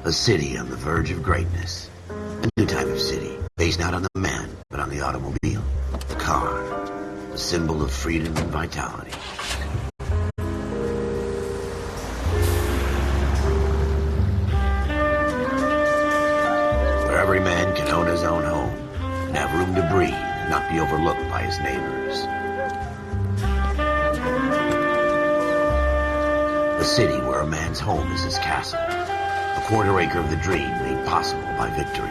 A city on the verge of greatness. A new type of city, based not on the man, but on the automobile. The car, the symbol of freedom and vitality. Where every man can own his own home, and have room to breathe, and not be overlooked by his neighbors. A city where a man's home is his castle. A quarter acre of the dream made possible by victory.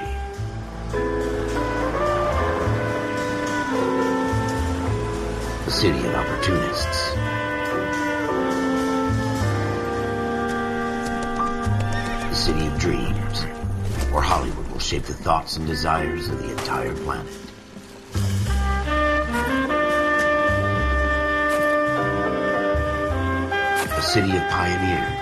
A city of opportunists. A city of dreams, where Hollywood will shape the thoughts and desires of the entire planet. A city of pioneers.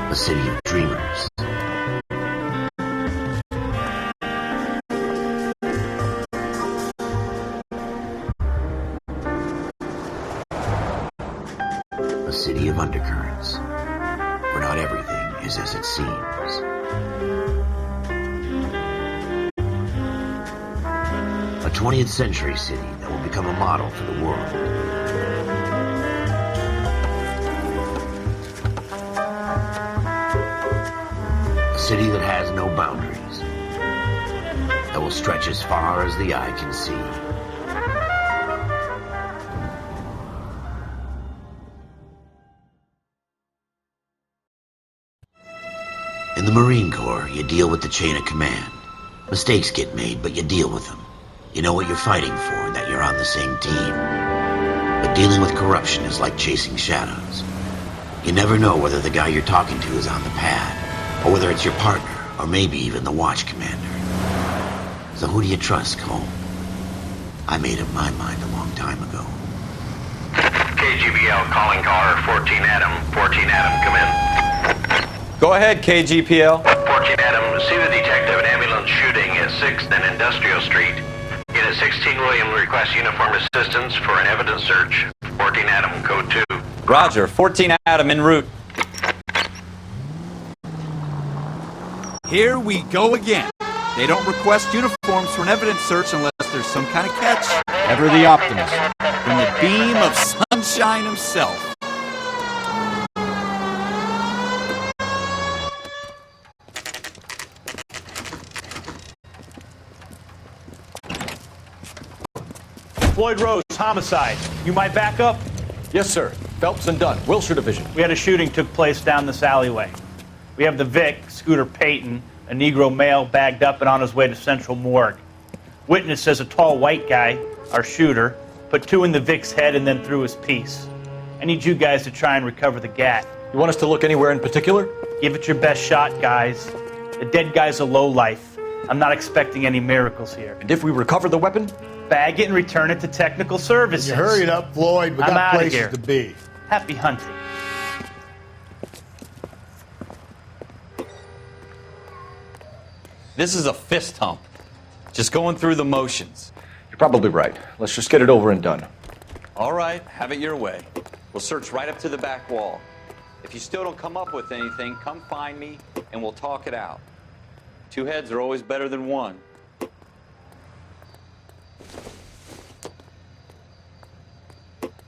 A city of dreamers. A city of undercurrents, where not everything is as it seems. A 20th century city that will become a model for the world. A city that has no boundaries, that will stretch as far as the eye can see. In the Marine Corps, you deal with the chain of command. Mistakes get made, but you deal with them. You know what you're fighting for and that you're on the same team. But dealing with corruption is like chasing shadows. You never know whether the guy you're talking to is on the pad, or whether it's your partner, or maybe even the watch commander. So who do you trust, Cole? I made up my mind a long time ago. KGBL calling caller 14 Adam. 14 Adam, come in. Go ahead, KGPL. 14 Adam, see the detective, an ambulance shooting at 6th and Industrial Street. Unit 16 William requests uniform assistance for an evidence search. 14 Adam, code 2. Roger, 14 Adam en route. Here we go again. They don't request uniforms for an evidence search unless there's some kind of catch. Ever the optimist. In the beam of sunshine himself. Floyd Rose, homicide. You might back up? Yes, sir. Phelps and Dunn, Wilshire Division. We had a shooting took place down this alleyway. We have the Vic, Scooter Payton, a Negro male bagged up and on his way to Central Morgue. Witness says a tall white guy, our shooter, put 2 in the Vic's head and then threw his piece. I need you guys to try and recover the gat. You want us to look anywhere in particular? Give it your best shot, guys. The dead guy's a lowlife. I'm not expecting any miracles here. And if we recover the weapon? Bag it and return it to technical services. You hurry it up, Floyd. We I'm got outta places here. to be. Happy hunting. This is a fist hump. Just going through the motions. You're probably right. Let's just get it over and done. All right, have it your way. We'll search right up to the back wall. If you still don't come up with anything, come find me and we'll talk it out. 2 heads are always better than 1.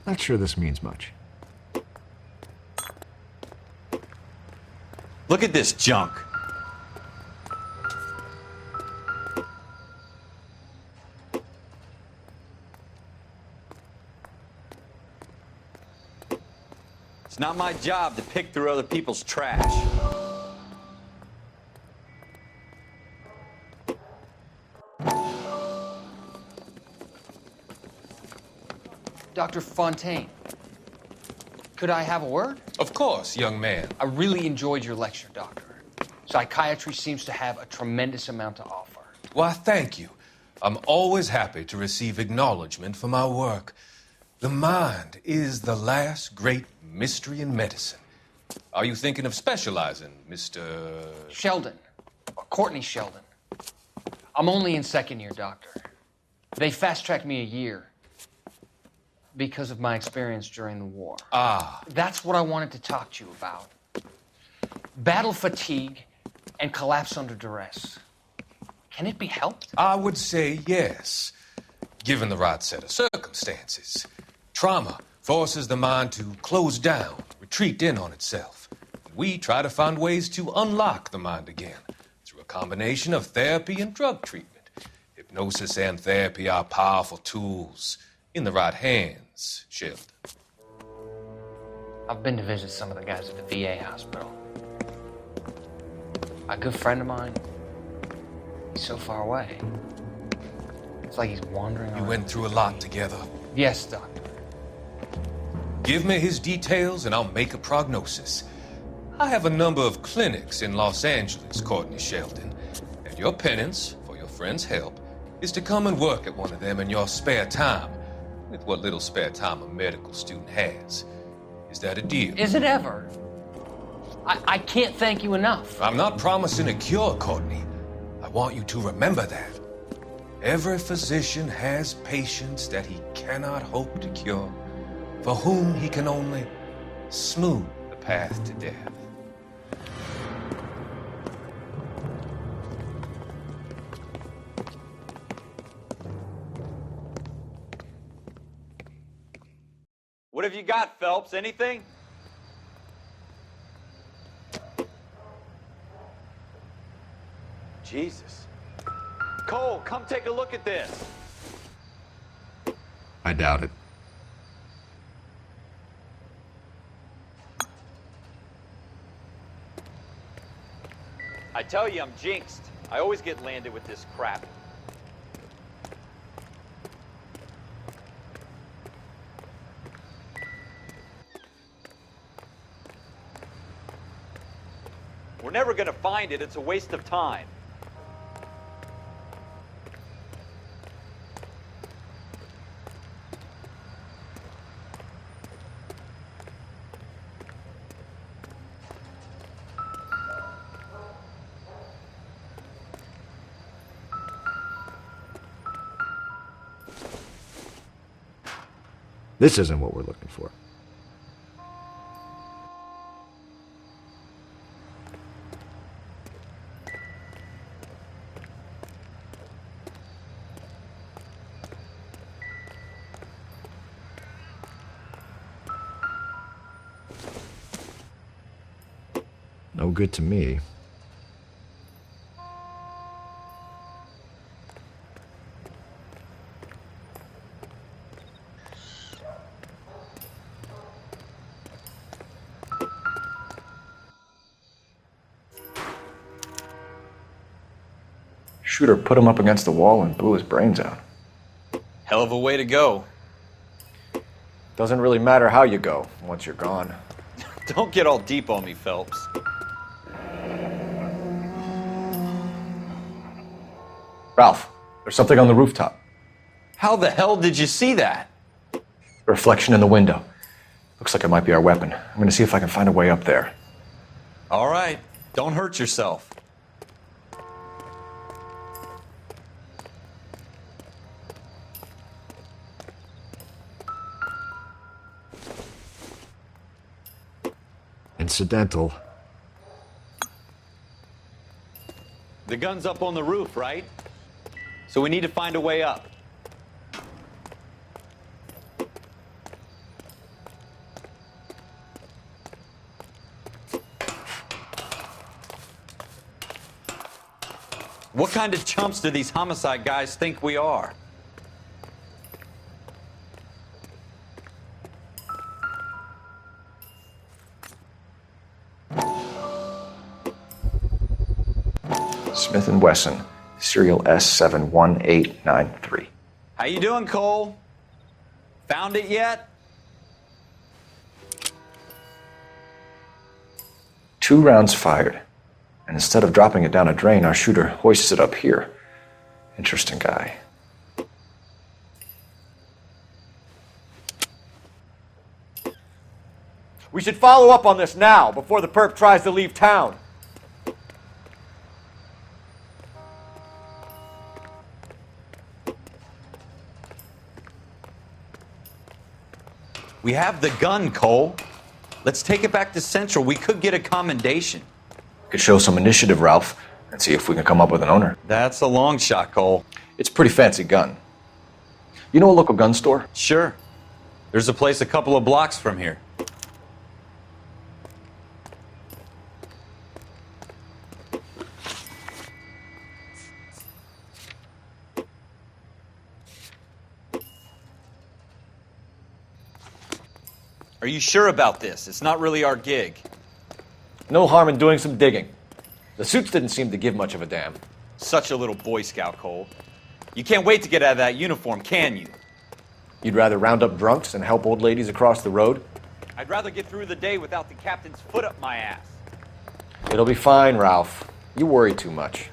Not sure this means much. Look at this junk. It's not my job to pick through other people's trash. Dr. Fontaine, could I have a word? Of course, young man. I really enjoyed your lecture, Doctor. Psychiatry seems to have a tremendous amount to offer. Why, thank you. I'm always happy to receive acknowledgement for my work. The mind is the last great mystery in medicine. Are you thinking of specializing, Mr. Sheldon, or Courtney Sheldon. I'm only in second year, Doctor. They fast-tracked me a year because of my experience during the war. Ah. That's what I wanted to talk to you about. Battle fatigue and collapse under duress. Can it be helped? I would say yes, given the right set of circumstances. Trauma forces the mind to close down, retreat in on itself. We try to find ways to unlock the mind again through a combination of therapy and drug treatment. Hypnosis and therapy are powerful tools in the right hands, Sheldon. I've been to visit some of the guys at the VA hospital. A good friend of mine, he's so far away. It's like he's wandering You around. went through a lot together. Yes, Doctor. Give me his details and I'll make a prognosis. I have a number of clinics in Los Angeles, Courtney Sheldon, and your penance, for your friend's help, is to come and work at one of them in your spare time, with what little spare time a medical student has. Is that a deal? Is it ever? I can't thank you enough. I'm not promising a cure, Courtney. I want you to remember that. Every physician has patients that he cannot hope to cure, for whom he can only smooth the path to death. What have you got, Phelps? Anything? Jesus. Cole, come take a look at this. I doubt it. I tell you, I'm jinxed. I always get landed with this crap. We're never gonna find it. It's a waste of time. This isn't what we're looking for. No good to me. Shooter put him up against the wall and blew his brains out. Hell of a way to go. Doesn't really matter how you go once you're gone. Don't get all deep on me, Phelps. Ralph, there's something on the rooftop. How the hell did you see that? A reflection in the window. Looks like it might be our weapon. I'm gonna see if I can find a way up there. All right, don't hurt yourself. Incidental. The gun's up on the roof, right? So we need to find a way up. What kind of chumps do these homicide guys think we are? Smith & Wesson, serial S71893. How you doing, Cole? Found it yet? 2 rounds fired. And instead of dropping it down a drain, our shooter hoists it up here. Interesting guy. We should follow up on this now, before the perp tries to leave town. We have the gun, Cole. Let's take it back to Central. We could get a commendation. Could show some initiative, Ralph, and see if we can come up with an owner. That's a long shot, Cole. It's a pretty fancy gun. You know a local gun store? Sure. There's a place a couple of blocks from here. Are you sure about this? It's not really our gig. No harm in doing some digging. The suits didn't seem to give much of a damn. Such a little Boy Scout, Cole. You can't wait to get out of that uniform, can you? You'd rather round up drunks and help old ladies across the road? I'd rather get through the day without the captain's foot up my ass. It'll be fine, Ralph. You worry too much.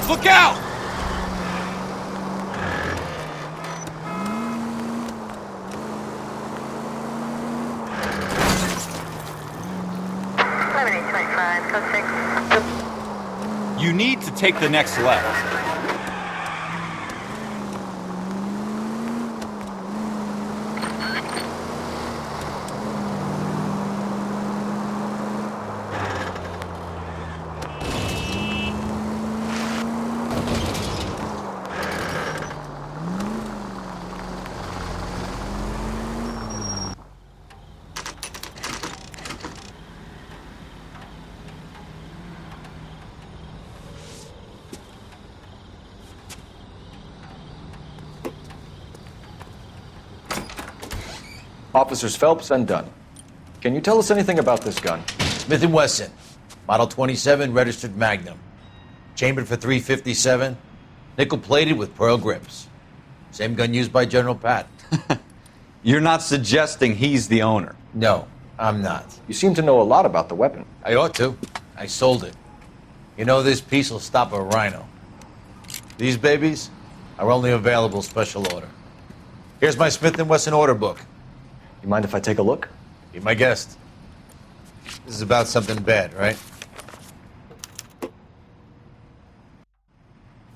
Look out! You need to take the next left. Officers Phelps and Dunn. Can you tell us anything about this gun? Smith & Wesson, Model 27, registered Magnum. Chambered for .357, nickel-plated with pearl grips. Same gun used by General Patton. You're not suggesting he's the owner? No, I'm not. You seem to know a lot about the weapon. I ought to. I sold it. You know, this piece will stop a rhino. These babies are only available special order. Here's my Smith & Wesson order book. You mind if I take a look? Be my guest. This is about something bad, right?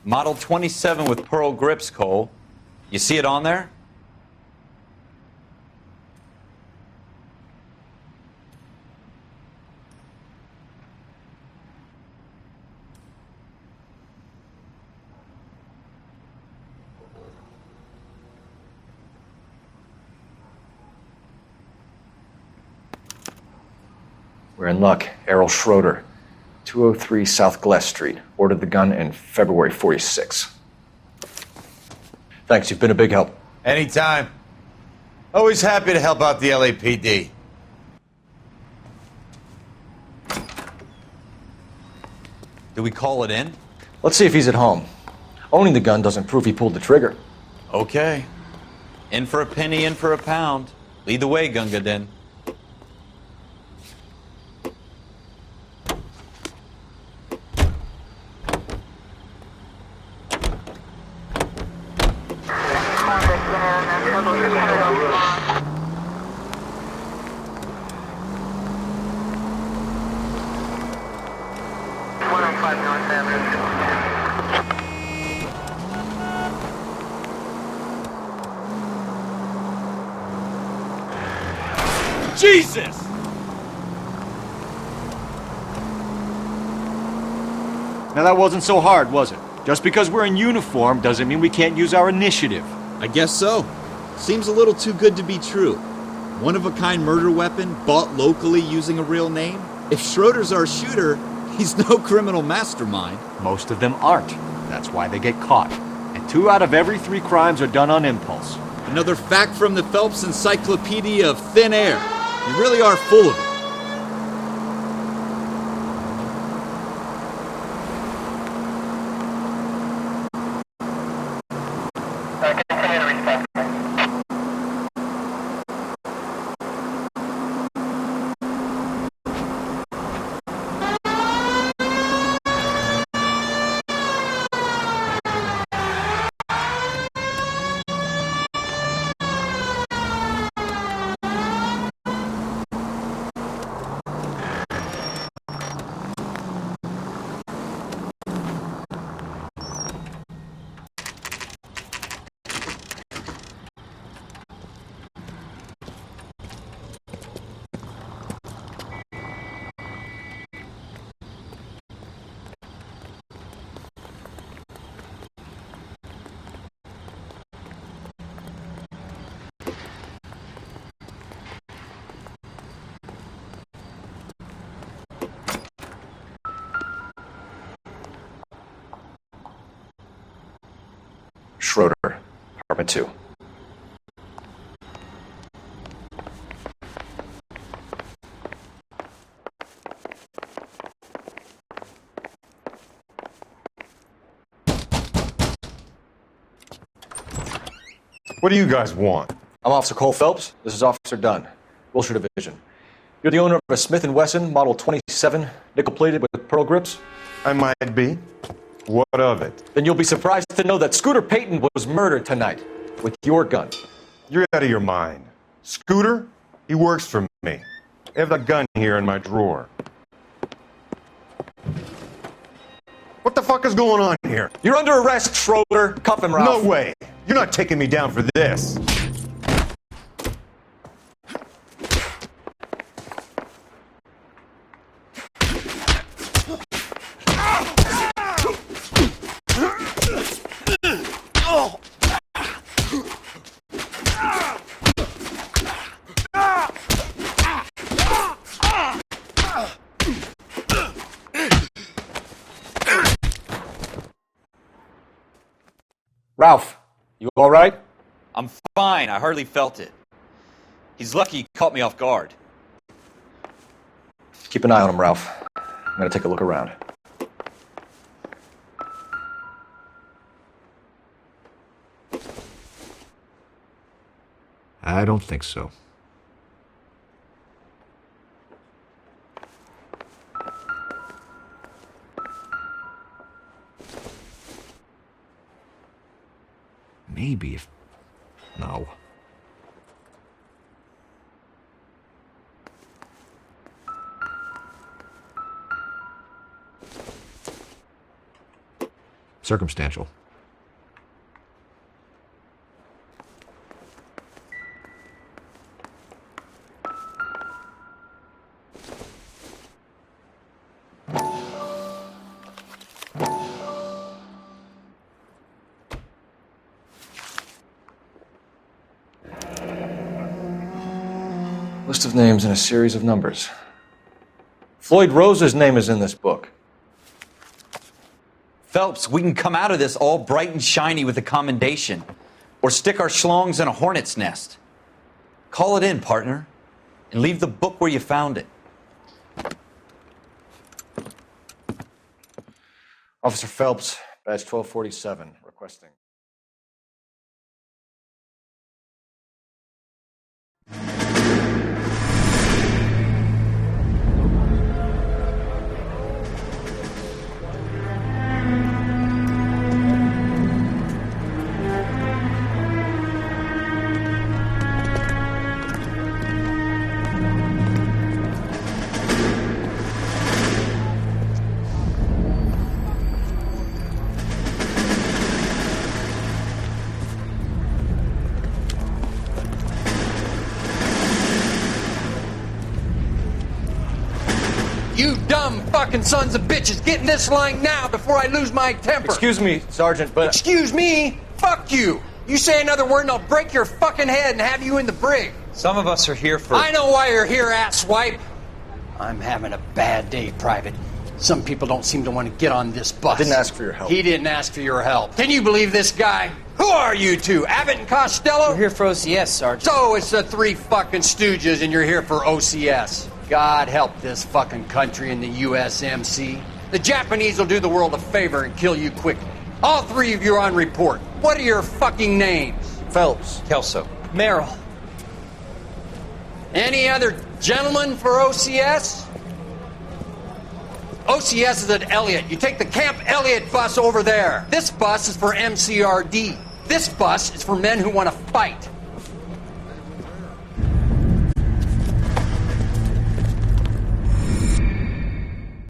Model 27 with pearl grips, Cole. You see it on there? We're in luck. Errol Schroeder, 203 South Glass Street. Ordered the gun in February '46. Thanks, you've been a big help. Anytime. Always happy to help out the LAPD. Do we call it in? Let's see if he's at home. Owning the gun doesn't prove he pulled the trigger. Okay. In for a penny, in for a pound. Lead the way, Gunga Din. Jesus! Now that wasn't so hard, was it? Just because we're in uniform doesn't mean we can't use our initiative. I guess so. Seems a little too good to be true. One-of-a-kind murder weapon bought locally using a real name? If Schroeder's our shooter, he's no criminal mastermind. Most of them aren't. That's why they get caught. And 2 out of every 3 crimes are done on impulse. Another fact from the Phelps Encyclopedia of Thin Air. You really are full of it. Schroeder, apartment 2. What do you guys want? I'm Officer Cole Phelps. This is Officer Dunn, Wilshire Division. You're the owner of a Smith & Wesson Model 27, nickel-plated with pearl grips? I might be. What of it? Then you'll be surprised to know that Scooter Payton was murdered tonight with your gun. You're out of your mind. Scooter? He works for me. I have a gun here in my drawer. What the fuck is going on here? You're under arrest, Schroeder. Cuff him, Ralph. No way. You're not taking me down for this. Ralph, you all right? I'm fine. I hardly felt it. He's lucky he caught me off guard. Keep an eye on him, Ralph. I'm gonna take a look around. I don't think so. Maybe if... No. Circumstantial. List of names and a series of numbers. Floyd Rose's name is in this book. Phelps, we can come out of this all bright and shiny with a commendation. Or stick our schlongs in a hornet's nest. Call it in, partner. And leave the book where you found it. Officer Phelps, badge 1247, requesting. You dumb fucking sons of bitches, get in this line now before I lose my temper. Excuse me, Sergeant, but... Excuse me? Fuck you. You say another word and I'll break your fucking head and have you in the brig. Some of us are here for... I know why you're here, asswipe. I'm having a bad day, Private. Some people don't seem to want to get on this bus. I didn't ask for your help. He didn't ask for your help. Can you believe this guy? Who are you two? Abbott and Costello? We're here for OCS, Sergeant. So it's the three fucking stooges and you're here for OCS. God help this fucking country and the USMC. The Japanese will do the world a favor and kill you quickly. All three of you are on report. What are your fucking names? Phelps. Kelso. Merrill. Any other gentlemen for OCS? OCS is at Elliott. You take the Camp Elliott bus over there. This bus is for MCRD. This bus is for men who want to fight.